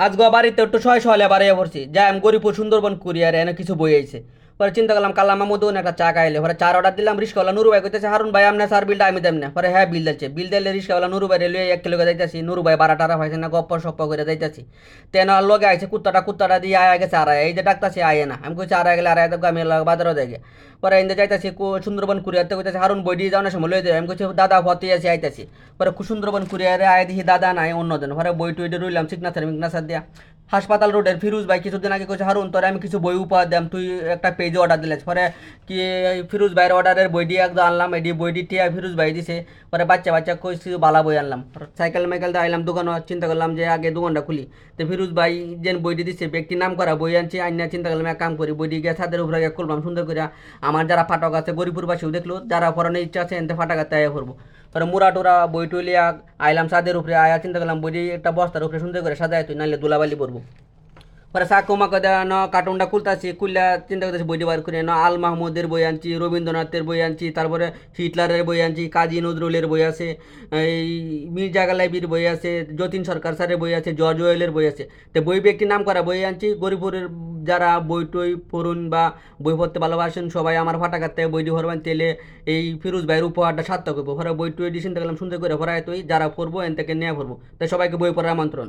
আজগো বাড়িতে একটু শয় শহলে বাড়িয়ে পড়ছি যাই আমি গরিপুর সুন্দরবন কুরিয়ারে এনে কিছু বই আইছে। পরে চিন্তা করলাম কালামা মধু একটা চা খাইলে পরে চার অর্ডার দিলাম। রিস্কাওয়ালা নুরু ভাই কইতেছে হারুন ভাই আপনার স্যার বিলটা আমি দেন না। পরে হ্যাঁ বিল দিচ্ছে, বিল দিলে রিস্কাওয়ালা নুরু ভাই রেলওয়ে 1 কিলো যাইতেছি। নুরু ভাই 12 টাকা পাইছে না, গপ্প সপ্প করে যাইতেছি। তেন আর লগে আইছে কুত্তাটা দিয়ে আয়া গেছে আর এই যে ডাকতাছে আয় না। আমি কইছি আর গেলে আর আমি বাজারও যাই গে। পরে ইন্দে যাইতাছি সুন্দরবন কুরিয়ারতে কইতাছে হারুন বই দিয়ে যাওয়ার সময় লই যাই। আমি কইছি দাদা ফতে আছি আইতাছি। পরে সুন্দরবন কুরিয়ারে আয় দেখি দাদা নাই অন্য দিন। পরে বই টুইটে রইলাম সিগনেচার দিয়া। হাসপাতাল রোডের ফিরোজ ভাই কিছুদিন আগে কইছে হারুন তোরে আমি কিছু বই উপহার দাম, তুই একটা পেজে অর্ডার দিলেছ। পরে কি ফিরোজ ভাইয়ের অর্ডারের বইটি একদম আনলাম, এটি বইটি টিয়া ফিরোজ ভাই দিছে। পরে বাচ্চা কইছি বালা বই আনলাম। সাইকেল মাইকেল দিয়ে আইলাম দোকানে, চিন্তা করলাম যে আগে দোকানটা খুলি। তো ফিরোজ ভাই যে বইটি দিচ্ছে ব্যক্তি নাম করা বই আনছি আইনা চিন্তা করলাম এক কাম করি বইটি গিয়ে ছাদের উপরে গিয়ে খুললাম সুন্দর করে। আমার যারা ফাটক আছে গরিপুরবাসীও দেখলো, যারা পড়ানোর ইচ্ছা আছে এনতে ফাটাকাতে আয়া করবো। পরে মুরা টুরা বই টুলিয়া আইলাম ছাদের উপরে আয়া চিন্তা করলাম বইটি একটা বস্তার উপরে সুন্দর করে সাজায় তুই নাইলে দুলাবালি পড়বো। পরে সাকু মাকে দেওয়া কার্টুনটা খুলতাছি, খুললা চিন্তা করতেছি বইটি বার করে আল মাহমুদের বই আনছি, রবীন্দ্রনাথের বই আনছি, তারপরে হিটলারের বই আনছি, কাজী নজরুলের বই আছে, এই মির্জা গালাইবির বই আছে, যতীন সরকার স্যারের বই আছে, জর্জ ওয়েলের বই আছে। তো বই ব্যক্তি নাম করা বই আনছি। গরিপুরের যারা বই টই পড়ুন বা বই পড়তে ভালোবাসেন সবাই আমার ফাটাকার থেকে বইটি ভরবেন, তেলে এই ফিরোজ ভাইয়ের উপহারটা সার্থক হইব। পরে বই টই চিন্তা করলাম সুন্দর করে ভরায় তুই যারা পড়বো এন থেকে নেওয়া পড়বো। তাই সবাইকে বই পড়ার আমন্ত্রণ।